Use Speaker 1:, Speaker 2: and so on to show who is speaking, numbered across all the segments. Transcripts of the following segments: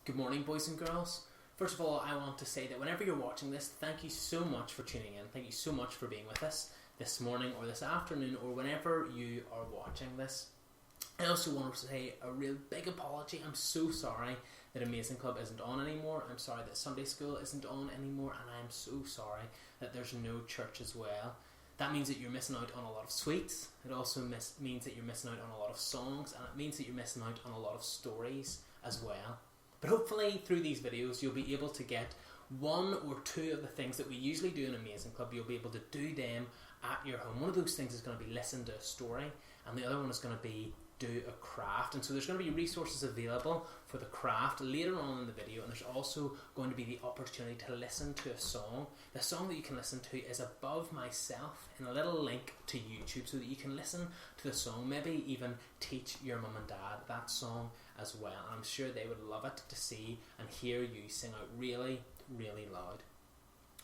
Speaker 1: Good morning, boys and girls. First of all, I want to say that whenever you're watching this, thank you so much for tuning in. Thank you so much for being with us this morning or this afternoon or whenever you are watching this. I also want to say a real big apology. I'm so sorry that Amazing Club isn't on anymore. I'm sorry that Sunday School isn't on anymore, and I'm so sorry that there's no church as well. That means that you're missing out on a lot of sweets. It also means that you're missing out on a lot of songs, and it means that you're missing out on a lot of stories as well. But hopefully through these videos you'll be able to get one or two of the things that we usually do in Amazing Club. You'll be able to do them at your home. One of those things is going to be listen to a story, and the other one is going to be do a craft. And so there's going to be resources available for the craft later on in the video, and there's also going to be the opportunity to listen to a song. The song that you can listen to is above myself in a little link to YouTube, so that you can listen to the song, maybe even teach your mum and dad that song as well. And I'm sure they would love it to see and hear you sing out really, really loud.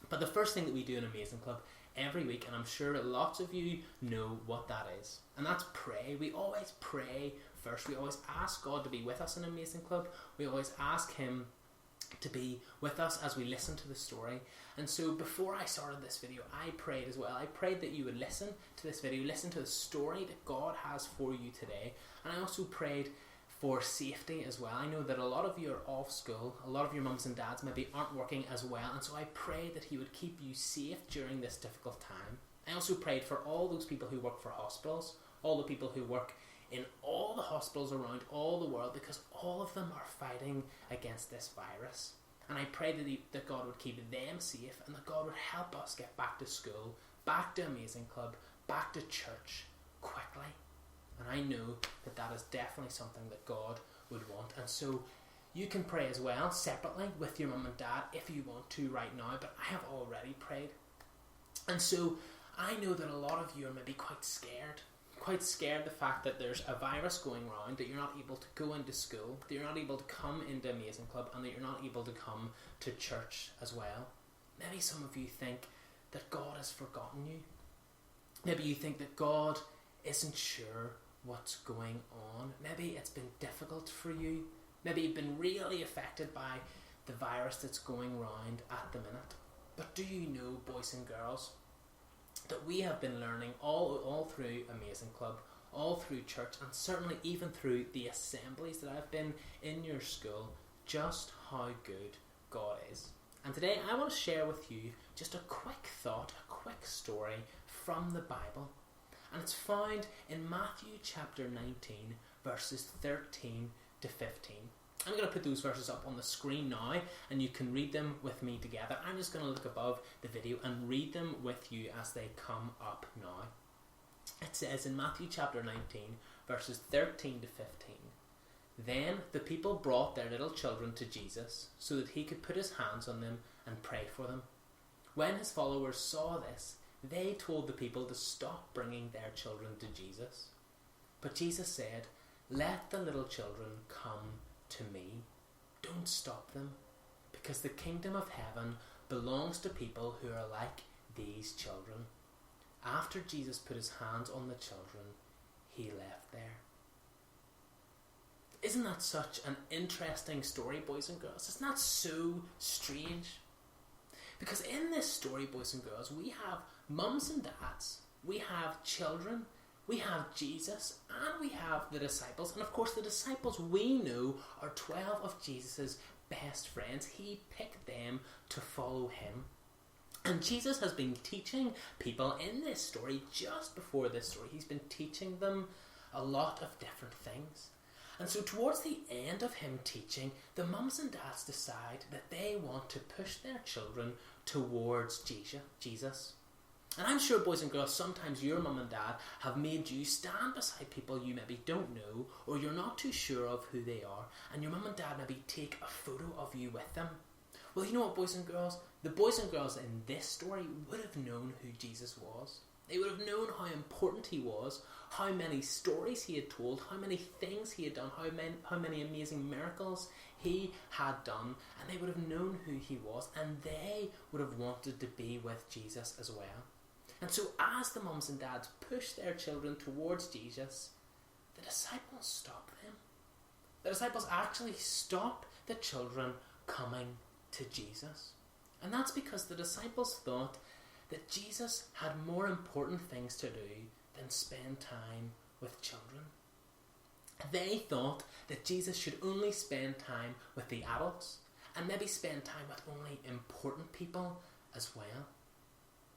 Speaker 1: But the first thing that we do in Amazing Club every week, and I'm sure lots of you know what that is, and that's pray. We always pray first. We always ask God to be with us in Amazing Club. We always ask Him to be with us as we listen to the story. And so before I started this video, I prayed as well. I prayed that you would listen to this video, listen to the story that God has for you today. And I also prayed for safety as well. I know that a lot of you are off school, a lot of your mums and dads maybe aren't working as well, and so I pray that He would keep you safe during this difficult time. I also prayed for all those people who work for hospitals, all the people who work in all the hospitals around all the world, because all of them are fighting against this virus. And I pray that God would keep them safe, and that God would help us get back to school, back to Amazing Club, back to church quickly. And I know that that is definitely something that God would want. And so you can pray as well, separately, with your mum and dad, if you want to right now. But I have already prayed. And so I know that a lot of you are maybe quite scared the fact that there's a virus going around, that you're not able to go into school, that you're not able to come into Amazing Club, and that you're not able to come to church as well. Maybe some of you think that God has forgotten you. Maybe you think that God isn't sure what's going on. Maybe it's been difficult for you. Maybe you've been really affected by the virus that's going around at the minute. But do you know, boys and girls, that we have been learning all through Amazing Club, all through church, and certainly even through the assemblies that I've been in your school, just how good God is. And today I want to share with you just a quick thought, a quick story from the Bible. And it's found in Matthew chapter 19, verses 13 to 15. I'm going to put those verses up on the screen now, and you can read them with me together. I'm just going to look above the video and read them with you as they come up now. It says in Matthew chapter 19, verses 13 to 15, "Then the people brought their little children to Jesus, so that He could put His hands on them and pray for them. When His followers saw this, they told the people to stop bringing their children to Jesus. But Jesus said, 'Let the little children come to me. Don't stop them, because the kingdom of heaven belongs to people who are like these children.' After Jesus put His hands on the children, He left there." Isn't that such an interesting story, boys and girls? Isn't that so strange? Because in this story, boys and girls, we have mums and dads, we have children, we have Jesus, and we have the disciples. And of course the disciples we know are 12 of Jesus' best friends. He picked them to follow Him. And Jesus has been teaching people in this story, just before this story, He's been teaching them a lot of different things. And so towards the end of Him teaching, the mums and dads decide that they want to push their children towards Jesus. And I'm sure, boys and girls, sometimes your mum and dad have made you stand beside people you maybe don't know, or you're not too sure of who they are, and your mum and dad maybe take a photo of you with them. Well, you know what, boys and girls? The boys and girls in this story would have known who Jesus was. They would have known how important He was, how many stories He had told, how many things He had done, how many amazing miracles He had done, and they would have known who He was, and they would have wanted to be with Jesus as well. And so as the mums and dads push their children towards Jesus, the disciples stop them. The disciples actually stop the children coming to Jesus. And that's because the disciples thought that Jesus had more important things to do than spend time with children. They thought that Jesus should only spend time with the adults and maybe spend time with only important people as well.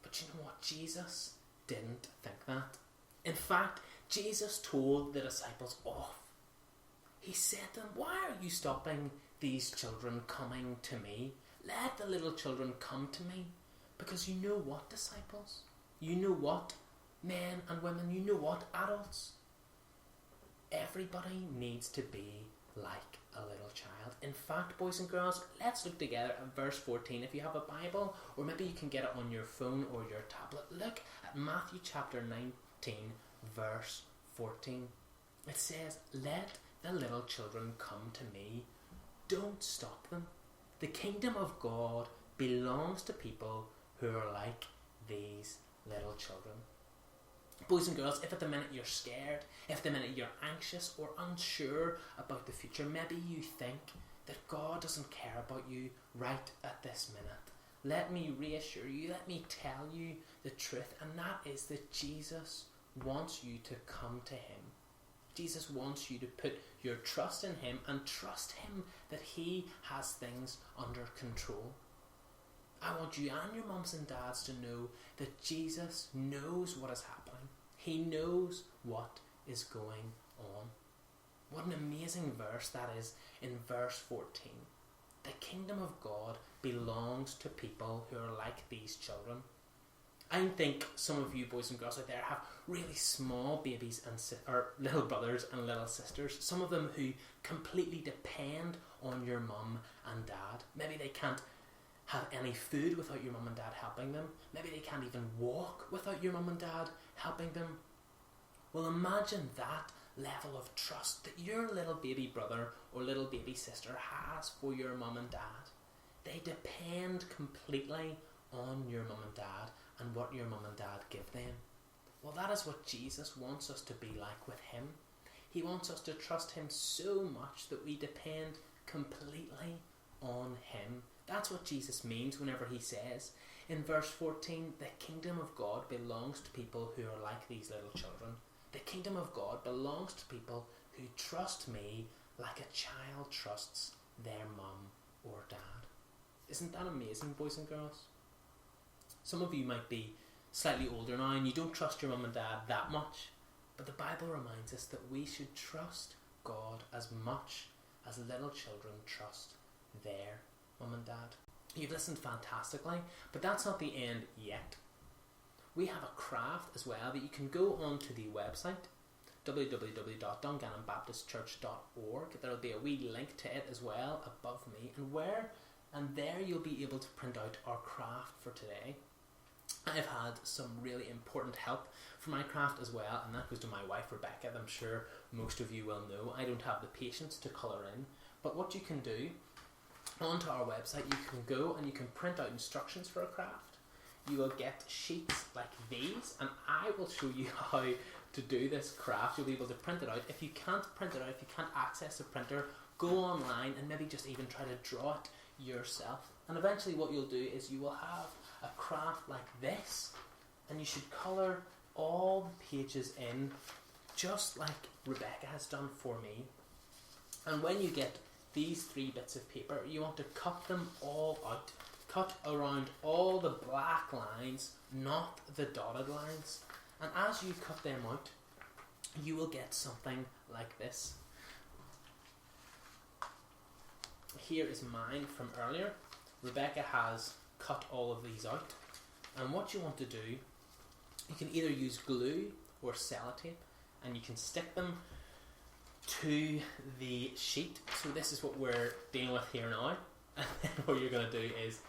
Speaker 1: But you know what? Jesus didn't think that. In fact, Jesus told the disciples off. He said to them, "Why are you stopping these children coming to me? Let the little children come to me." Because you know what, disciples? You know what, men and women? You know what, adults? Everybody needs to be like a little child. In fact, boys and girls, let's look together at verse 14. If you have a Bible, or maybe you can get it on your phone or your tablet, look at Matthew chapter 19, verse 14. It says, "Let the little children come to me. Don't stop them. The kingdom of God belongs to people who are like these little children." Boys and girls, if at the minute you're scared, if at the minute you're anxious or unsure about the future, maybe you think that God doesn't care about you right at this minute, let me reassure you, let me tell you the truth, and that is that Jesus wants you to come to Him. Jesus wants you to put your trust in Him and trust Him that He has things under control. I want you and your mums and dads to know that Jesus knows what is happening. He knows what is going on. What an amazing verse that is in verse 14. The kingdom of God belongs to people who are like these children. I think some of you boys and girls out there have really small babies and or little brothers and little sisters. Some of them who completely depend on your mum and dad. Maybe they can't have any food without your mum and dad helping them. Maybe they can't even walk without your mum and dad helping them. Well, imagine that level of trust that your little baby brother or little baby sister has for your mum and dad. They depend completely on your mum and dad and what your mum and dad give them. Well, that is what Jesus wants us to be like with Him. He wants us to trust Him so much that we depend completely on Him. That's what Jesus means whenever He says in verse 14, "The kingdom of God belongs to people who are like these little children." The kingdom of God belongs to people who trust me like a child trusts their mum or dad. Isn't that amazing, boys and girls? Some of you might be slightly older now and you don't trust your mum and dad that much, but the Bible reminds us that we should trust God as much as little children trust their mum and dad. You've listened fantastically, but that's not the end yet. We have a craft as well that you can go onto the website www.dungannonbaptistchurch.org. There will be a wee link to it as well above me, and there you'll be able to print out our craft for today. I've had some really important help for my craft as well, and that goes to my wife Rebecca. I'm sure most of you will know I don't have the patience to colour in, but what you can do, onto our website you can go and you can print out instructions for a craft. You will get sheets like these, and I will show you how to do this craft. You'll be able to print it out. If you can't print it out, if you can't access a printer, go online and maybe just even try to draw it yourself. And eventually what you'll do is you will have a craft like this, and you should colour all the pages in just like Rebecca has done for me. And when you get these 3 bits of paper, you want to cut them all out. Cut around all the black lines, not the dotted lines. And as you cut them out, you will get something like this. Here is mine from earlier. Rebecca has cut all of these out. And what you want to do, you can either use glue or sellotape, and you can stick them to the sheet. So this is what we're dealing with here now. And then what you're going to do is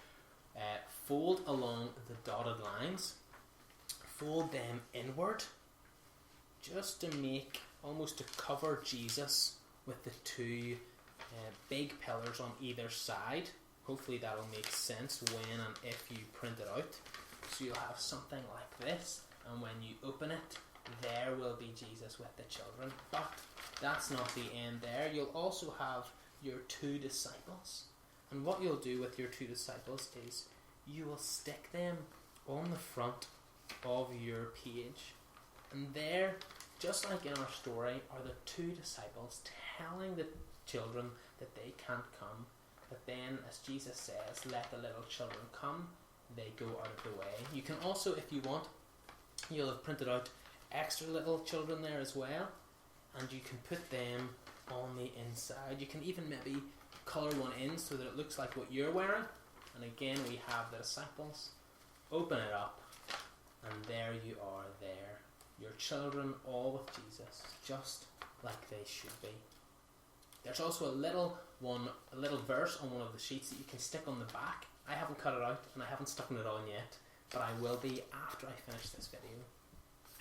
Speaker 1: fold along the dotted lines, fold them inward, just to make, almost to cover Jesus with the 2 big pillars on either side. Hopefully that'll make sense when and if you print it out. So you'll have something like this, and when you open it, there will be Jesus with the children. But that's not the end there. You'll also have your 2 disciples. And what you'll do with your 2 disciples is you will stick them on the front of your page. And there, just like in our story, are the 2 disciples telling the children that they can't come. But then, as Jesus says, let the little children come, they go out of the way. You can also, if you want, you'll have printed out extra little children there as well, and you can put them on the inside. You can even maybe colour one in so that it looks like what you're wearing. And again, we have the disciples. Open it up, and there you are there. Your children all with Jesus, just like they should be. There's also a little verse on one of the sheets that you can stick on the back. I haven't cut it out and I haven't stuck it on yet, but I will be after I finish this video.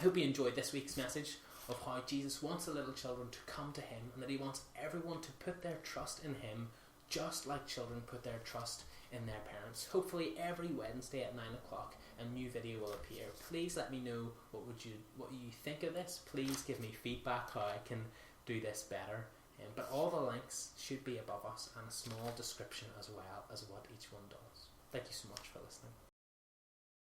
Speaker 1: I hope you enjoyed this week's message of how Jesus wants the little children to come to him, and that he wants everyone to put their trust in him, just like children put their trust in their parents. Hopefully every Wednesday at 9 o'clock a new video will appear. Please let me know what you think of this. Please give me feedback how I can do this better. But all the links should be above us, and a small description as well as what each one does. Thank you so much for listening.